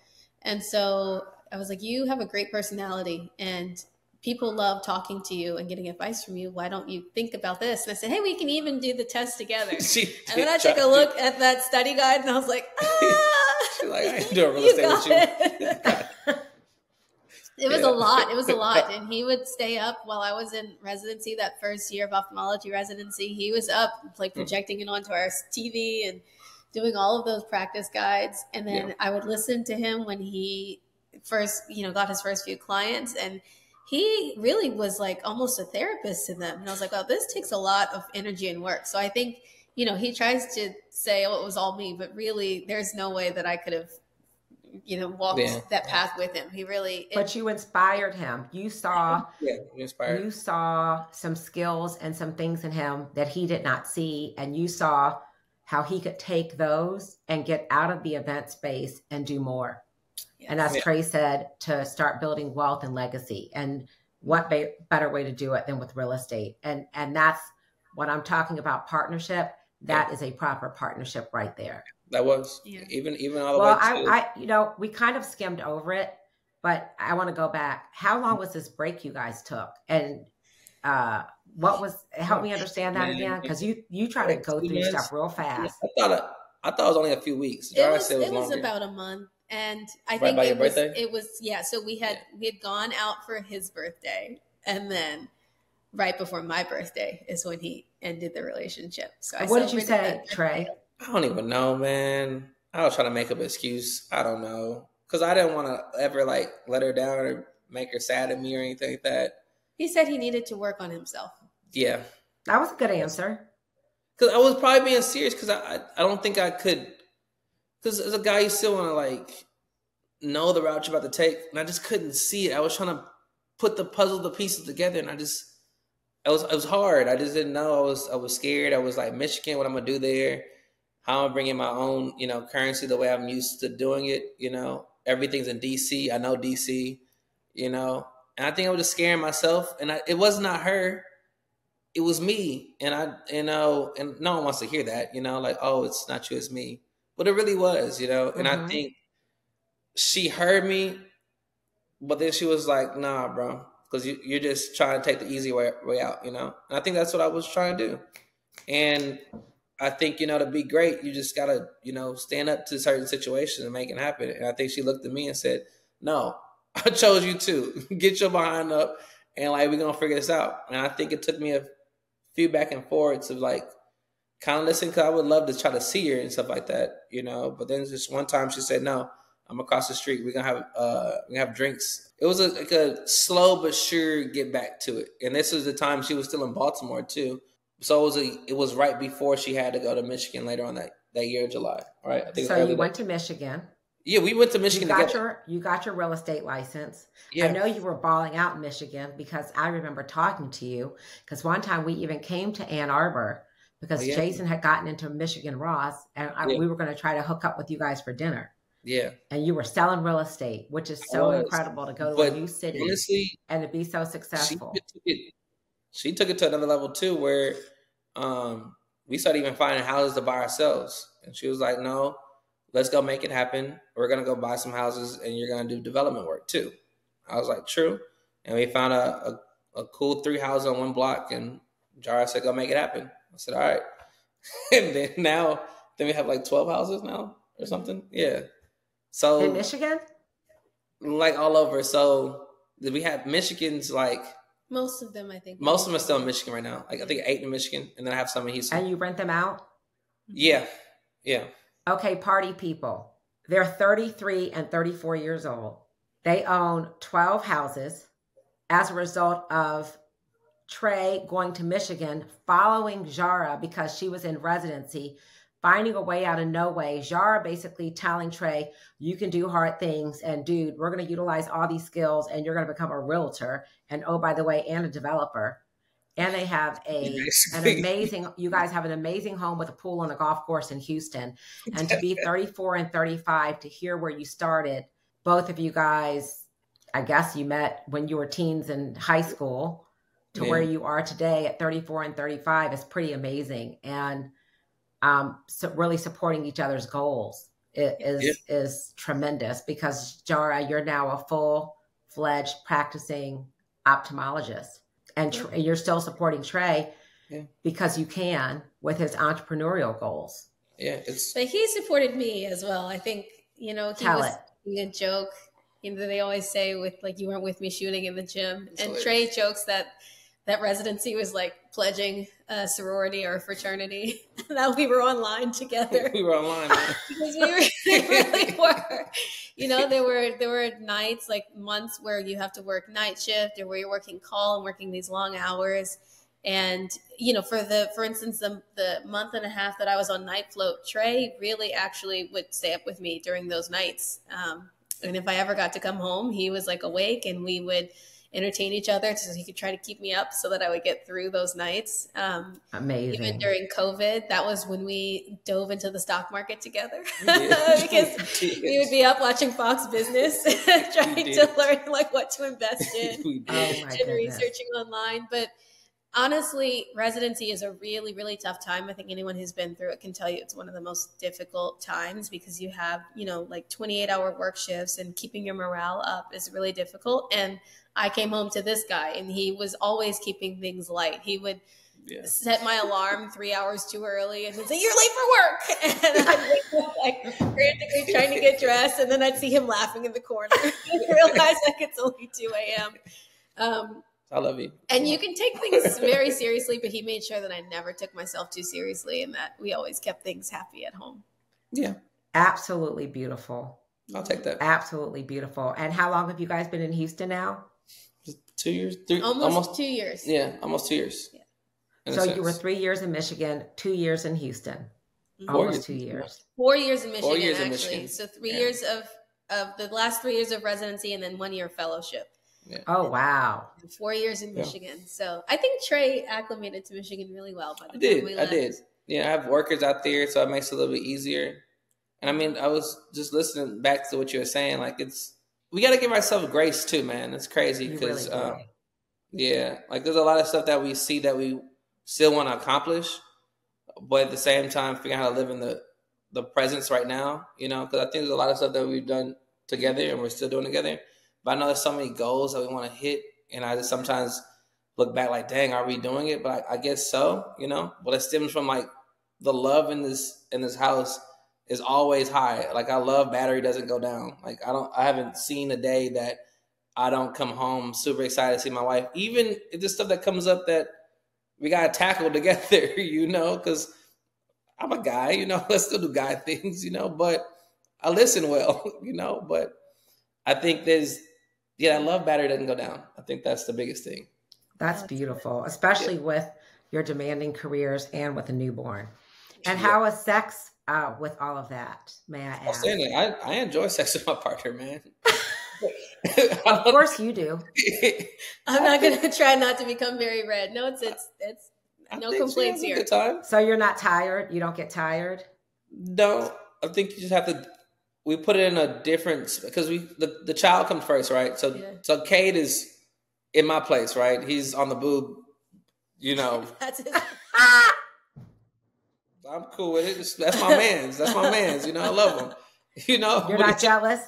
And so I was like, you have a great personality and people love talking to you and getting advice from you. Why don't you think about this? And I said, hey, we can even do the test together. And then I took a look at that study guide and I was like, she's like, I ain't doing real estate with you. It was a lot. It was a lot. And he would stay up while I was in residency, that first year of ophthalmology residency. He was up, like, projecting it onto our TV and doing all of those practice guides. And then I would listen to him when he first, you know, got his first few clients. And he really was like almost a therapist to them. And I was like, well, this takes a lot of energy and work. So I think, you know, he tries to say, oh, it was all me. But really, there's no way that I could have, you know, walked that path with him. He really. But you inspired him. You saw, you saw some skills and some things in him that he did not see, and you saw how he could take those and get out of the event space and do more. Yes. And as Trey said, to start building wealth and legacy. And what better way to do it than with real estate? And that's what I'm talking about, partnership. That is a proper partnership right there. That was even all the way. Well, I you know, we kind of skimmed over it, but I want to go back. How long was this break you guys took? And what was, help me understand that again? Because you try to go through stuff real fast. I thought it was only a few weeks. It was about a month. And I think it was, so we had gone out for his birthday, and then right before my birthday is when he ended the relationship. So what did you say, Trey? I don't even know, man. I was trying to make up an excuse. I don't know. Because I didn't want to ever like let her down or make her sad at me or anything like that. He said he needed to work on himself. Yeah. That was a good answer. Because I was probably being serious because I don't think I could. Because as a guy, you still want to like know the route you're about to take. And I just couldn't see it. I was trying to put the pieces together, and it was hard. I just didn't know. I was scared. I was like, Michigan, what I'm gonna do there? How I'm bringing my own, currency the way I'm used to doing it. Everything's in DC. I know DC. And I think I was just scaring myself. And it was not her. It was me. And and no one wants to hear that. Like, oh, it's not you, it's me. But it really was. And I think she heard me, but then she was like, nah, bro. Because you're just trying to take the easy way out, And I think that's what I was trying to do. And I think, to be great, you just got to, stand up to certain situations and make it happen. And I think she looked at me and said, no, I chose you too. Get your behind up and like, we're going to figure this out. And I think it took me a few back and forwards of like kind of listen, because I would love to try to see her and stuff like that, But then just one time she said, no, I'm across the street. We're gonna have drinks. It was like a slow but sure get back to it. And this was the time she was still in Baltimore too. So it was right before she had to go to Michigan later on that year in July. Right. I think so you went to Michigan. Yeah, we went to Michigan together. You got your real estate license. Yeah. I know you were balling out in Michigan because I remember talking to you. Because one time we even came to Ann Arbor because Jason had gotten into Michigan Ross, and we were going to try to hook up with you guys for dinner. Yeah. And you were selling real estate, which is so incredible to go to a new city, honestly, and to be so successful. She took it to another level too, where we started even finding houses to buy ourselves. And she was like, no, let's go make it happen. We're going to go buy some houses and you're going to do development work too. I was like, true. And we found a cool 3 houses on one block, and Jara said, go make it happen. I said, all right. And then we have like 12 houses now or something. Yeah. So in Michigan? Like all over. So we have Michigan's like most of them, I think. Most of them are still in Michigan right now. Like I think 8 in Michigan, and then I have some in Houston. And you rent them out? Yeah. Yeah. Okay, party people. They're 33 and 34 years old. They own 12 houses as a result of Trey going to Michigan, following Jara because she was in residency, finding a way out of no way. Jara basically telling Trey, you can do hard things, and dude, we're going to utilize all these skills and you're going to become a realtor. And oh, by the way, and a developer. And they have you guys have an amazing home with a pool and a golf course in Houston. And to be 34 and 35, to hear where you started, both of you guys, I guess you met when you were teens in high school to where you are today at 34 and 35 is pretty amazing. And so really supporting each other's goals is tremendous, because Jara, you're now a full-fledged practicing ophthalmologist, and you're still supporting Trey because you can with his entrepreneurial goals. Yeah, but he supported me as well. I think he was making a joke. They always say with like, you weren't with me shooting in the gym, and Trey jokes that residency was like pledging a sorority or a fraternity, that we were online together. We were online. Because we really were. There were nights, like months, where you have to work night shift or where you're working call and working these long hours. And, for instance, the month and a half that I was on night float, Trey really actually would stay up with me during those nights. And if I ever got to come home, he was like awake, and we would entertain each other so he could try to keep me up so that I would get through those nights. Amazing. Even during COVID, that was when we dove into the stock market together because we would be up watching Fox Business, trying to learn like what to invest in and researching online. But honestly, residency is a really, really tough time. I think anyone who's been through it can tell you it's one of the most difficult times, because you have, like 28-hour work shifts, and keeping your morale up is really difficult. And I came home to this guy, and he was always keeping things light. He would set my alarm 3 hours too early and would say, "You're late for work." And I'd wake up like frantically trying to get dressed, and then I'd see him laughing in the corner. I realized like it's only 2 a.m. I love you. And you can take things very seriously, but he made sure that I never took myself too seriously and that we always kept things happy at home. Yeah. Absolutely beautiful. I'll take that. Absolutely beautiful. And how long have you guys been in Houston now? 2 years? Almost 2 years. Yeah, almost 2 years. Yeah. So you were 3 years in Michigan, 2 years in Houston. Almost 2 years. 4 years in Michigan, 4 years in actually. Michigan. So 3 years of the last 3 years of residency and then 1 year of fellowship. Yeah. Oh, wow. 4 years in Michigan. So I think Trey acclimated to Michigan really well by the time we left. I did. Yeah, I have workers out there, so it makes it a little bit easier. And I mean, I was just listening back to what you were saying. Like, we got to give ourselves grace too, man. It's crazy because, yeah, like there's a lot of stuff that we see that we still want to accomplish, but at the same time, figuring out how to live in the presence right now, you know, because I think there's a lot of stuff that we've done together and we're still doing together. But I know there's so many goals that we want to hit, and I just sometimes look back like, dang, are we doing it? But I guess so, you know. But it stems from like the love in this house is always high. Like I love battery doesn't go down. Like I haven't seen a day that I don't come home super excited to see my wife. Even if there's stuff that comes up that we gotta tackle together, you know, because I'm a guy, you know, let's still do guy things, you know, but I listen well, you know, but I think I love battery doesn't go down. I think that's the biggest thing. That's beautiful, especially with your demanding careers and with a newborn. And how is sex with all of that? May I ask? I enjoy sex with my partner, man. Of course you do. I'm not going to try not to become very red. No, it's no complaints here. So you're not tired? You don't get tired? No, I think you just have to. We put it in a different because the child comes first, right? So Kade is in my place, right? He's on the boob, you know. That's his. I'm cool with it. That's my man's. That's my man's. You know, I love him. You know, you're not jealous.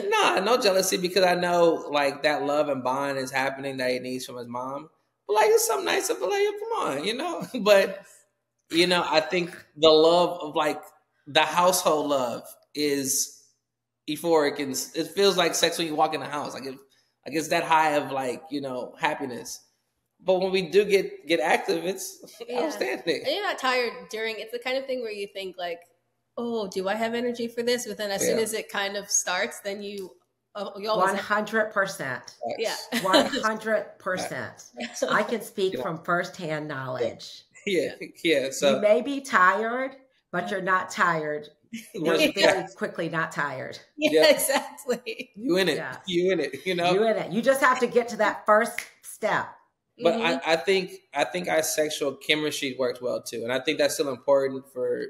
Nah, no jealousy because I know like that love and bond is happening that he needs from his mom. But like it's something nice to be like, come on, you know. But you know, I think the love of like the household love is euphoric and it feels like sex when you walk in the house. Like it's that high of like, you know, happiness. But when we do get active, it's outstanding. And you're not tired during. It's the kind of thing where you think like, oh, do I have energy for this? But then as soon as it kind of starts, then you always 100%. Yeah, 100%. I can speak from firsthand knowledge. Yeah. So you may be tired, but you're not tired. You're very quickly not tired. Yeah, exactly. You in it. Yeah. You in it. You know. You in it. You just have to get to that first step. But I think our sexual chemistry worked well too, and I think that's still important for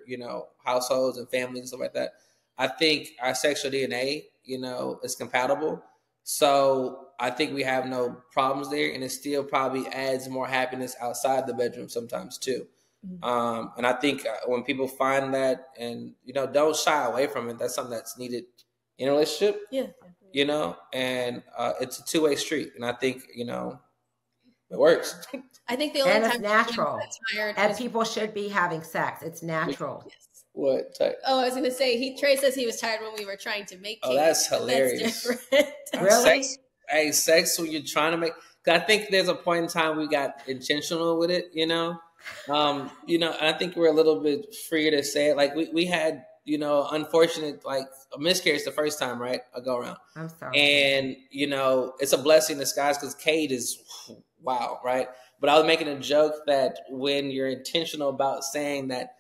households and families and stuff like that. I think our sexual DNA, is compatible, so I think we have no problems there, and it still probably adds more happiness outside the bedroom sometimes too. Mm-hmm. And I think when people find that, and don't shy away from it, that's something that's needed in a relationship. Yeah, and it's a two-way street, and I think it works. I think the only and time it's natural, and was... people should be having sex. It's natural. Yes. What type? Oh, I was going to say, Trey says he was tired when we were trying to make cake. Oh, that's hilarious. That's different. Really? Sex when you're trying to make. Cause I think there's a point in time we got intentional with it. And I think we're a little bit freer to say it. Like we had, unfortunate a miscarriage the first time, right? A go around. I'm sorry. And it's a blessing in disguise because Kade is wow, right? But I was making a joke that when you're intentional about saying that,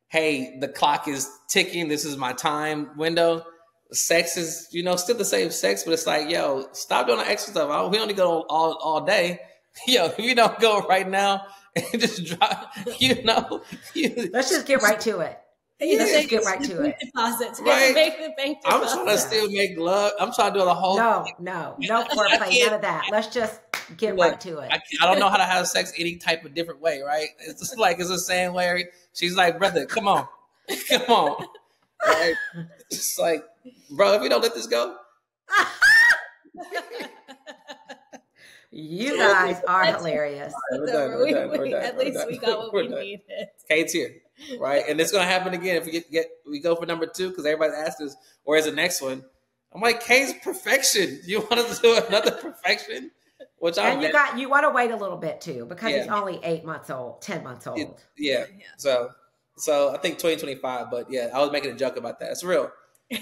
hey, the clock is ticking, this is my time window. Sex is, still the same sex, but it's like, yo, stop doing the extra stuff. We only go all day. Yo, we don't go right now and just drop, Let's just get right to it. Let's just get right to it. Deposits. Right. Make the bank deposits. I'm trying to still make love. I'm trying to do the whole No foreplay, none of that. Let's just get right to it. I don't know how to have sex any type of different way, right? It's just like it's the same way. She's like, brother, come on. Right? It's like, bro, if we don't let this go. You guys are hilarious. We're done. At least we got what we needed. Kate's here, right? And it's gonna happen again if we go for number 2 because everybody asks us where's the next one. I'm like, Kate's perfection. You want us to do another perfection? Which and you want to wait a little bit too, because he's only 8 months old, 10 months old. Yeah. So I think 2025, but yeah, I was making a joke about that. It's real.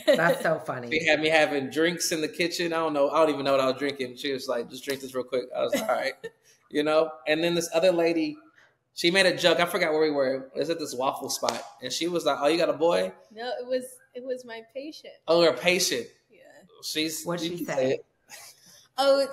That's so funny. She had me having drinks in the kitchen. I don't even know what I was drinking. She was like, just drink this real quick. I was like, all right. And then this other lady, she made a joke. I forgot where we were. It was at this waffle spot. And she was like, oh, you got a boy? No, it was my patient. Oh, her patient. Yeah. What'd she say? Oh,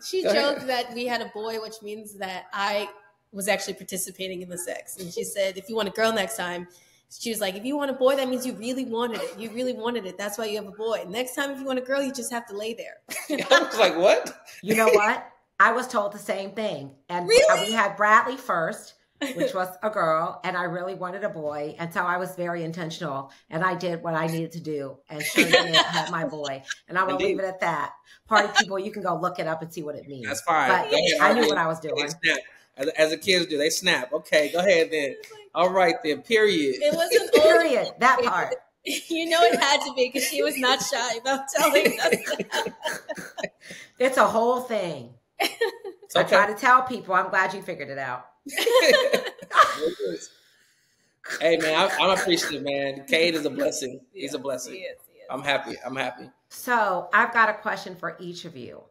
she joked that we had a boy, which means that I was actually participating in the sex. And she said, if you want a girl next time, she was like, if you want a boy, that means you really wanted it. You really wanted it. That's why you have a boy. Next time, if you want a girl, you just have to lay there. I was like, what? You know what? I was told the same thing. And really? We had Bradley first, which was a girl, and I really wanted a boy. And so I was very intentional, and I did what I needed to do. And sure enough, had my boy. And I will leave it at that. Party people, you can go look it up and see what it means. That's fine. But I knew what I was doing. As the kids do, they snap. Okay, go ahead then. All right then, period. It wasn't period, that part. You know it had to be, because she was not shy about telling us. It's a whole thing. I try to tell people. I'm glad you figured it out. Hey man, I'm appreciative, man. Kade is a blessing. He's a blessing. He is. I'm happy. So I've got a question for each of you.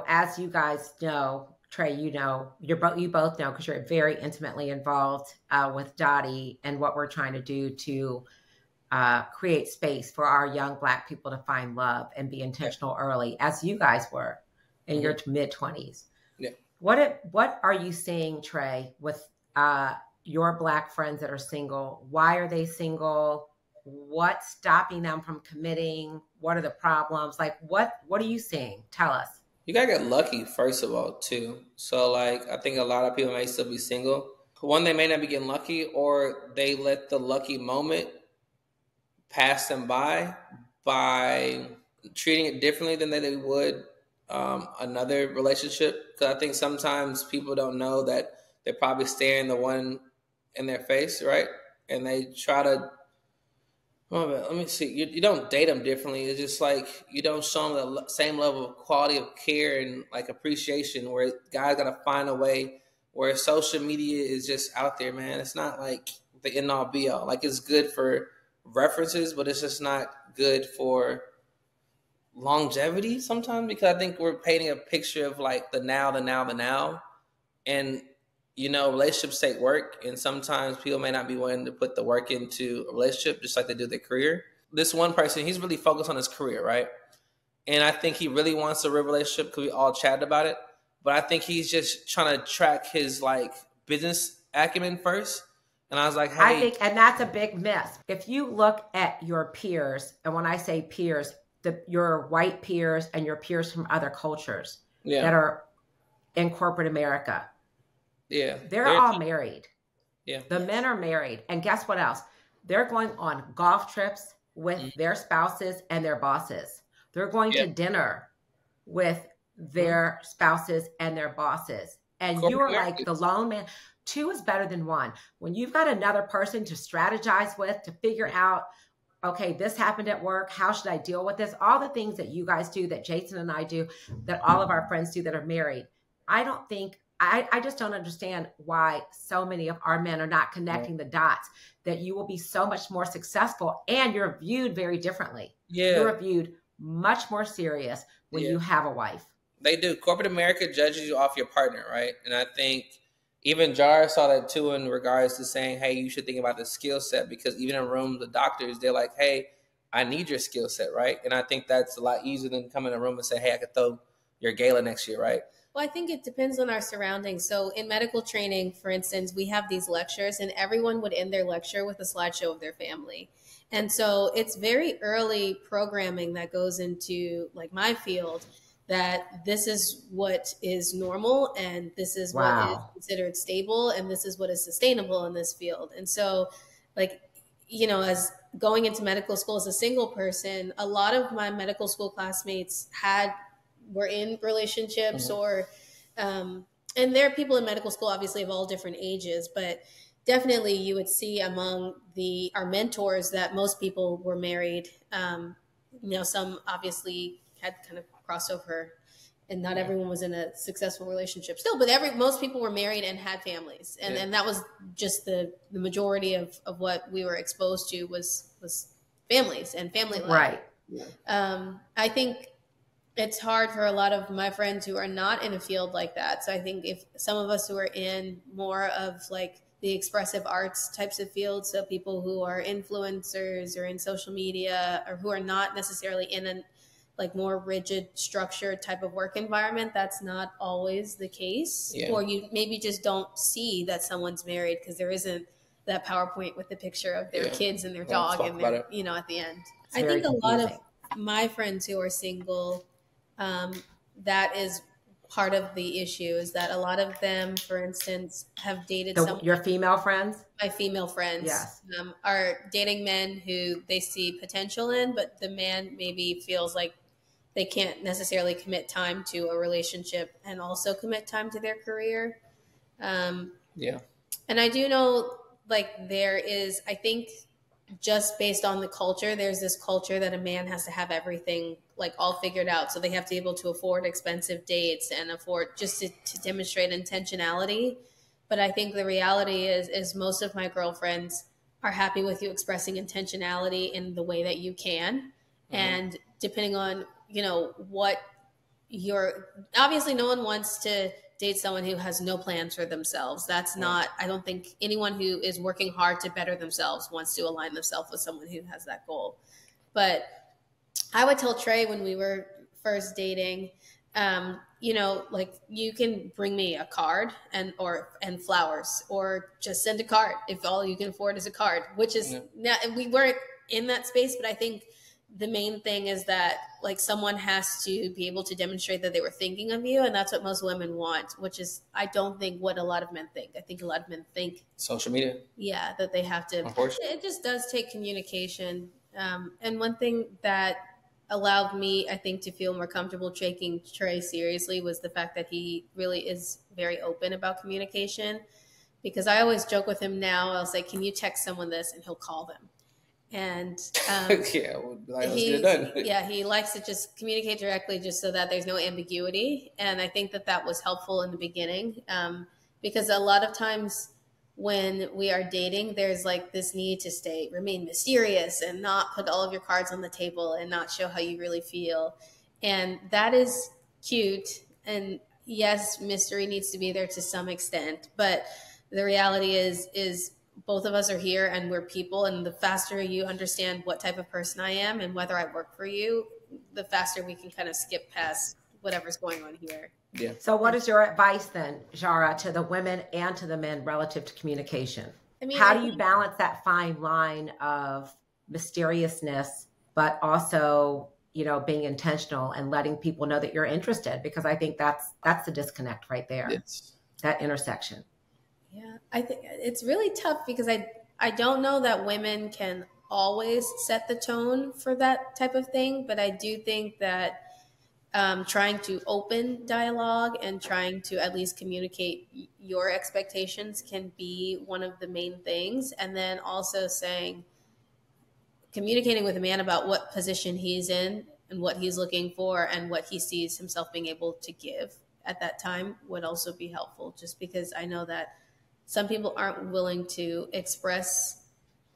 As you guys know, Trey, you both know, because you're very intimately involved with Dottie and what we're trying to do to create space for our young Black people to find love and be intentional early, as you guys were in your mid-20s. Yeah. What are you seeing, Trey, with your Black friends that are single? Why are they single? What's stopping them from committing? What are the problems? Like, what are you seeing? Tell us. You gotta get lucky, first of all, too. So, I think a lot of people may still be single. One, they may not be getting lucky, or they let the lucky moment pass them by treating it differently than they would another relationship. Because I think sometimes people don't know that they're probably staring the one in their face, right? And they try to, let me see, you don't date them differently. It's just you don't show them the same level of quality of care and appreciation, where guys got to find a way where social media is just out there, man. It's not the end all be all. It's good for references, but it's just not good for longevity sometimes, because I think we're painting a picture of the now. And, relationships take work, and sometimes people may not be willing to put the work into a relationship just like they do their career. This one person, he's really focused on his career, right? And I think he really wants a real relationship, because we all chatted about it. But I think he's just trying to track his business acumen first. And I was like, hey. I think, and that's a big miss. If you look at your peers, and when I say peers, your white peers and your peers from other cultures that are in corporate America, they're all married. Yeah. The men are married. And guess what else? They're going on golf trips with their spouses and their bosses. They're going to dinner with their spouses and their bosses. And you are like the lone man. Two is better than one. When you've got another person to strategize with, to figure out, okay, this happened at work, how should I deal with this? All the things that you guys do, that Jason and I do, that all of our friends do that are married. I just don't understand why so many of our men are not connecting the dots, that you will be so much more successful, and you're viewed very differently. Yeah. You're viewed much more serious when you have a wife. They do. Corporate America judges you off your partner, right? And I think even Jara saw that too, in regards to saying, hey, you should think about the skill set, because even in rooms with doctors, they're like, hey, I need your skill set, right? And I think that's a lot easier than come in a room and say, hey, I could throw your gala next year, right? Well, I think it depends on our surroundings. So in medical training, for instance, we have these lectures, and everyone would end their lecture with a slideshow of their family. And so it's very early programming that goes into my field, that this is what is normal, and this is what is considered stable, and this is what is sustainable in this field. And so as going into medical school as a single person, a lot of my medical school classmates were in relationships, or and there are people in medical school obviously of all different ages, but definitely you would see among our mentors that most people were married. Some obviously had kind of crossover and not everyone was in a successful relationship still, but most people were married and had families. And that was just the majority of what we were exposed to was families and family life. Right. Yeah. I think it's hard for a lot of my friends who are not in a field like that. So I think if some of us who are in more of like the expressive arts types of fields, so people who are influencers or in social media, or who are not necessarily in a like more rigid structured type of work environment, that's not always the case. Yeah. Or you maybe just don't see that someone's married because there isn't that PowerPoint with the picture of their kids and their dog and their, at the end. It's I think a confusing. lot of my friends who are single, that is part of the issue, is that a lot of them, for instance, have dated your female friends? My female friends, yes, are dating men who they see potential in, but the man maybe feels like they can't necessarily commit time to a relationship and also commit time to their career. Yeah. And I do know, like, there is, I think, just based on the culture, there's this culture that a man has to have everything like all figured out. So they have to be able to afford expensive dates and afford just to demonstrate intentionality. But I think the reality is most of my girlfriends are happy with you expressing intentionality in the way that you can. Mm-hmm. And depending on, what obviously no one wants to date someone who has no plans for themselves. That's not, I don't think anyone who is working hard to better themselves wants to align themselves with someone who has that goal. But I would tell Trey when we were first dating, like, you can bring me a card and flowers, or just send a card if all you can afford is a card, which is we weren't in that space. But I think the main thing is that, like, someone has to be able to demonstrate that they were thinking of you. And that's what most women want, which is, I don't think, what a lot of men think. I think a lot of men think social media. Yeah, that they have to. It just does take communication. And one thing that allowed me, I think, to feel more comfortable taking Trey seriously was the fact that he really is very open about communication. Because I always joke with him now, I'll say, can you text someone this? And he'll call them. And let's get it done. He likes to just communicate directly, just so that there's no ambiguity. And I think that was helpful in the beginning, because a lot of times when we are dating, there's like this need to remain mysterious and not put all of your cards on the table and not show how you really feel. And that is cute. And yes, mystery needs to be there to some extent, but the reality is both of us are here and we're people. And the faster you understand what type of person I am and whether I work for you, the faster we can kind of skip past whatever's going on here. Yeah. So what is your advice then, Jara, to the women and to the men relative to communication? I mean, how do you balance that fine line of mysteriousness, but also, being intentional and letting people know that you're interested? Because I think that's the disconnect right there. Yes. That intersection. Yeah, I think it's really tough because I don't know that women can always set the tone for that type of thing, but I do think that trying to open dialogue and trying to at least communicate your expectations can be one of the main things. And then also communicating with a man about what position he's in and what he's looking for and what he sees himself being able to give at that time would also be helpful, just because I know that some people aren't willing to express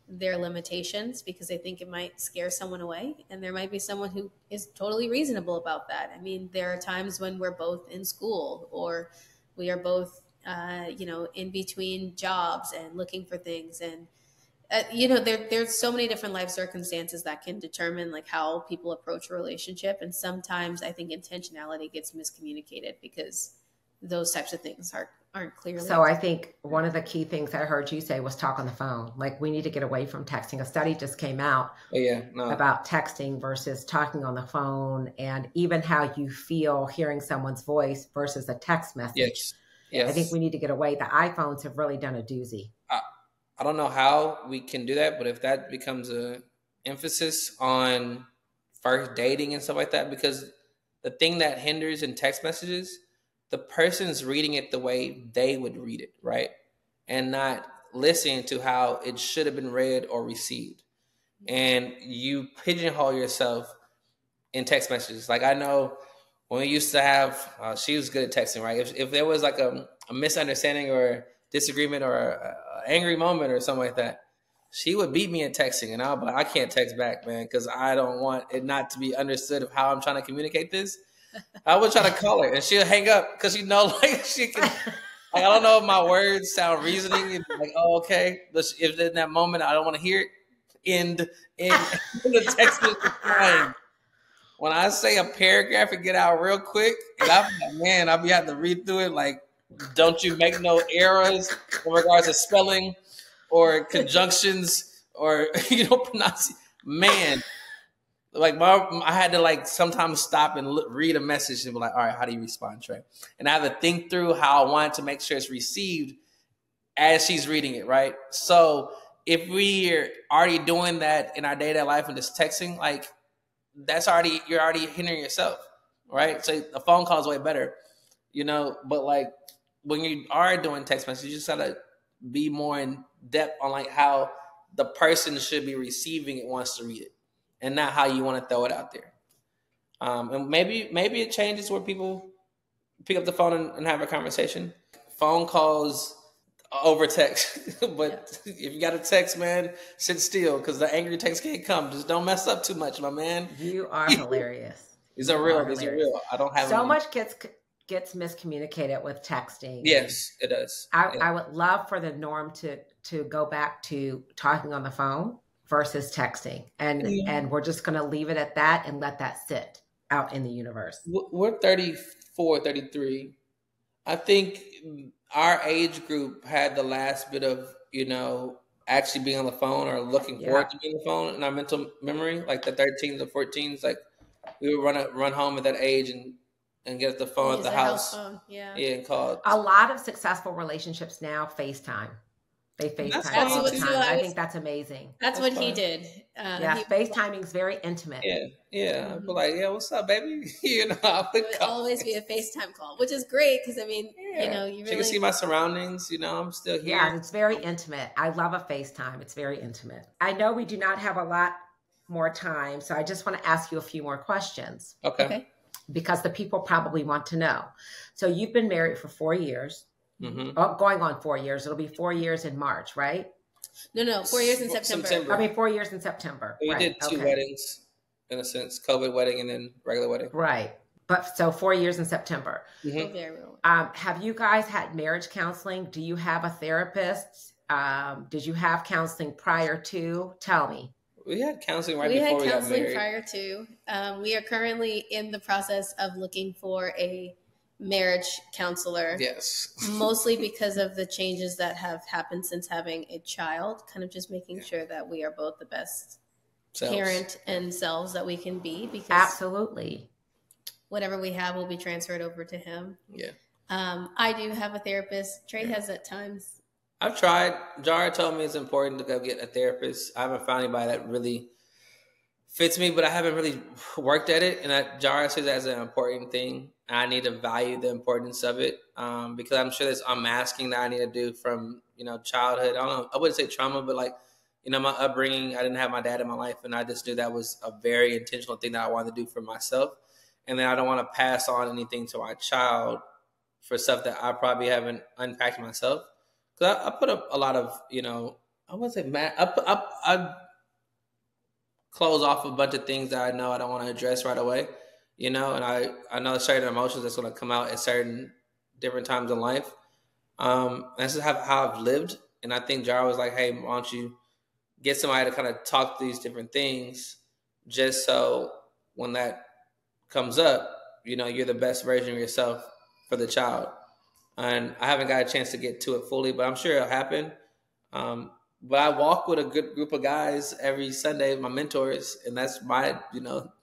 their limitations because they think it might scare someone away. And there might be someone who is totally reasonable about that. I mean, there are times when we're both in school or we are both, in between jobs and looking for things. And, there's so many different life circumstances that can determine like how people approach a relationship. And sometimes I think intentionality gets miscommunicated because those types of things aren't clearly. So I think one of the key things I heard you say was talk on the phone. Like, we need to get away from texting. A study just came out about texting versus talking on the phone, and even how you feel hearing someone's voice versus a text message. Yes. I think we need to get away. The iPhones have really done a doozy. I don't know how we can do that, but if that becomes a emphasis on first dating and stuff like that, because the thing that hinders in text messages, the person's reading it the way they would read it, right? And not listening to how it should have been read or received. And you pigeonhole yourself in text messages. Like, I know when we used to have, she was good at texting, right? If there was like a misunderstanding or disagreement or a angry moment or something like that, she would beat me at texting, and I'll be like, I can't text back, man, because I don't want it not to be understood of how I'm trying to communicate this. I would try to call her, and she'll hang up because like she can. Like, I don't know if my words sound reasoning. And like, oh, okay, but if in that moment I don't want to hear it, end the text is fine. When I say a paragraph and get out real quick, and I'm like, man, I'll be having to read through it. Like, don't you make no errors in regards to spelling or conjunctions or pronounce. Man, like I had to like sometimes stop and read a message and be like, all right, how do you respond, Trey? And I have to think through how I want to make sure it's received as she's reading it, right? So if we're already doing that in our day-to-day life and just texting, like you're already hindering yourself, right? So a phone call is way better, but like when you are doing text messages, you just gotta be more in depth on like how the person should be receiving it wants to read it, and not how you want to throw it out there. And maybe it changes where people pick up the phone and have a conversation. Phone calls over text, but if you got a text, man, sit still because the angry text can't come. Just don't mess up too much, my man. You are hilarious. These are real. I don't have so much gets miscommunicated with texting. Yes, it does. I would love for the norm to go back to talking on the phone versus texting, and we're just going to leave it at that and let that sit out in the universe. We're 34, 33. I think our age group had the last bit of, actually being on the phone or looking forward to being on the phone in our mental memory, like the 13s or 14s. Like we would run home at that age and get the phone at the house. And call. A lot of successful relationships now FaceTime. They FaceTime all the time. I think that's amazing. That's what he did. FaceTiming is very intimate. Yeah. I'd be like, what's up, baby? It would always be a FaceTime call, which is great because, you really... She can see my surroundings, I'm still here. Yeah, it's very intimate. I love a FaceTime. It's very intimate. I know we do not have a lot more time, so I just want to ask you a few more questions. Okay. Because the people probably want to know. So you've been married for 4 years. Mm-hmm. Oh, going on 4 years. It'll be 4 years in March, right? No, 4 years in September. 4 years in September. We did two weddings, in a sense, COVID wedding and then regular wedding. Right. But so 4 years in September. Mm-hmm. Have you guys had marriage counseling? Do you have a therapist? Did you have counseling prior to? Tell me. We had counseling before we got married. We had counseling prior to. We are currently in the process of looking for a marriage counselor. Yes. Mostly because of the changes that have happened since having a child, kind of just making sure that we are both the best parent and selves that we can be, because absolutely whatever we have will be transferred over to him. Yeah. I do have a therapist. Trey has at times. I've tried. Jara told me it's important to go get a therapist. I haven't found anybody that really fits me, but I haven't really worked at it. And Jara says that's an important thing. I need to value the importance of it, because I'm sure there's unmasking that I need to do from, childhood. I don't know. I wouldn't say trauma, but like, my upbringing, I didn't have my dad in my life. And I just knew that was a very intentional thing that I wanted to do for myself. And then I don't want to pass on anything to my child for stuff that I probably haven't unpacked myself. Because I put up a lot of, I wouldn't say I close off a bunch of things that I know I don't want to address right away. And I know certain emotions that's going to come out at certain different times in life. That's just how I've lived. And I think Jara was like, hey, why don't you get somebody to kind of talk through these different things, just so when that comes up, you're the best version of yourself for the child. And I haven't got a chance to get to it fully, but I'm sure it'll happen. But I walk with a good group of guys every Sunday, my mentors, and that's my,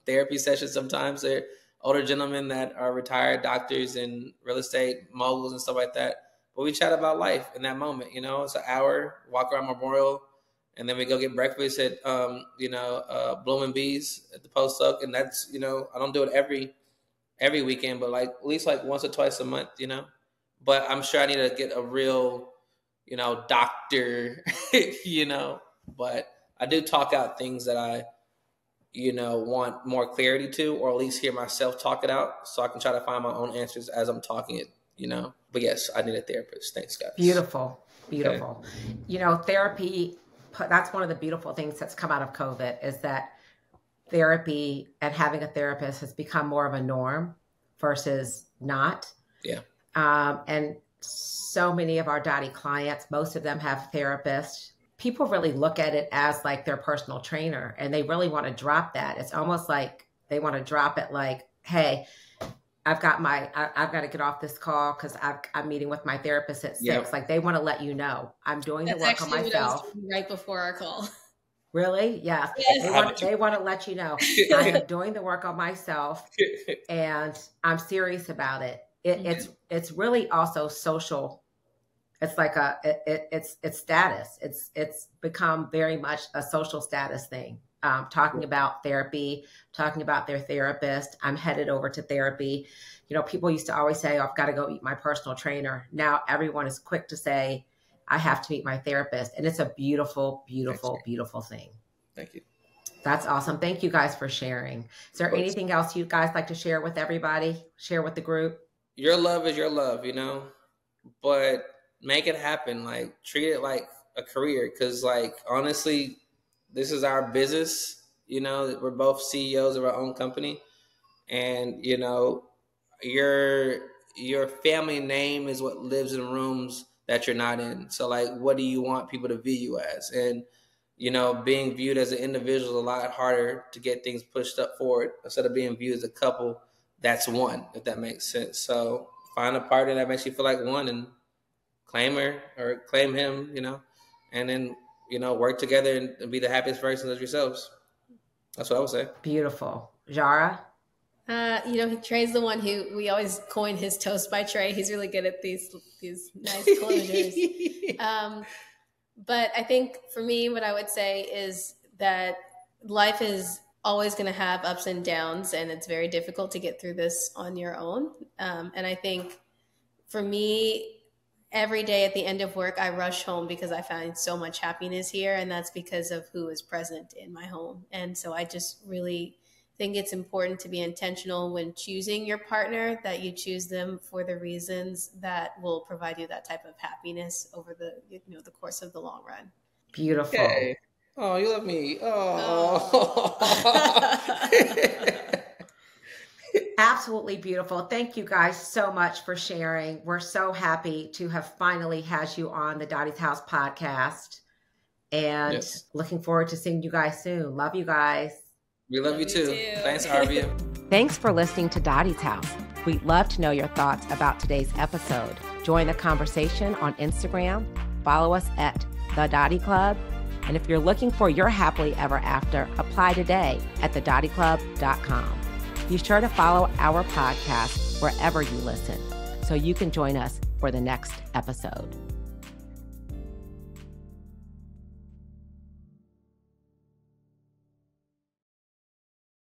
therapy session. Sometimes they're older gentlemen that are retired doctors and real estate moguls and stuff like that. But we chat about life in that moment. It's an hour, walk around Memorial, and then we go get breakfast at, Bloom and Bees at the Post Oak. And that's, I don't do it every weekend, but like at least like once or twice a month, But I'm sure I need to get a real, doctor, But I do talk out things that I, want more clarity to, or at least hear myself talk it out so I can try to find my own answers as I'm talking it, But yes, I need a therapist. Thanks, guys. Beautiful. Okay. Therapy, that's one of the beautiful things that's come out of COVID is that therapy and having a therapist has become more of a norm versus not. Yeah. And so many of our Dottie clients, most of them have therapists. People really look at it as like their personal trainer, and they really want to drop that. It's almost like they want to drop it like, hey, I've got to get off this call because I'm meeting with my therapist at 6. Yep. Like they want to let you know I'm doing the work on myself. What I was doing right before our call. Really? Yeah. Yes. They want to let you know I am doing the work on myself and I'm serious about it. It's really also social. It's like it's status. It's become very much a social status thing. Talking about therapy, talking about their therapist. I'm headed over to therapy. People used to always say, oh, I've got to go meet my personal trainer. Now everyone is quick to say, I have to meet my therapist. And it's a beautiful, beautiful, beautiful thing. Thank you. That's awesome. Thank you guys for sharing. Is there anything else you guys like to share with everybody? Share with the group? Your love is your love, but make it happen. Like treat it like a career. Cause like, honestly, this is our business. We're both CEOs of our own company, and your family name is what lives in rooms that you're not in. So like, what do you want people to view you as? And being viewed as an individual is a lot harder to get things pushed up forward instead of being viewed as a couple. That's one, if that makes sense. So find a partner that makes you feel like one, and claim her or claim him, and then work together and be the happiest versions of yourselves. That's what I would say. Beautiful. Jara? Trey's the one who we always coin his toast by Trey. He's really good at these nice closures. But I think for me, what I would say is that life is always going to have ups and downs, and it's very difficult to get through this on your own. And I think for me, every day at the end of work, I rush home because I find so much happiness here. And that's because of who is present in my home. And so I just really think it's important to be intentional when choosing your partner, that you choose them for the reasons that will provide you that type of happiness over the course of the long run. Beautiful. Okay. Oh, you love me. Oh. Absolutely beautiful. Thank you guys so much for sharing. We're so happy to have finally had you on the Dottie's House podcast, and looking forward to seeing you guys soon. Love you guys. We love you too. Thanks, Arvia. Thanks for listening to Dottie's House. We'd love to know your thoughts about today's episode. Join the conversation on Instagram. Follow us at The Dottie Club. And if you're looking for your happily ever after, apply today at thedottieclub.com. Be sure to follow our podcast wherever you listen so you can join us for the next episode.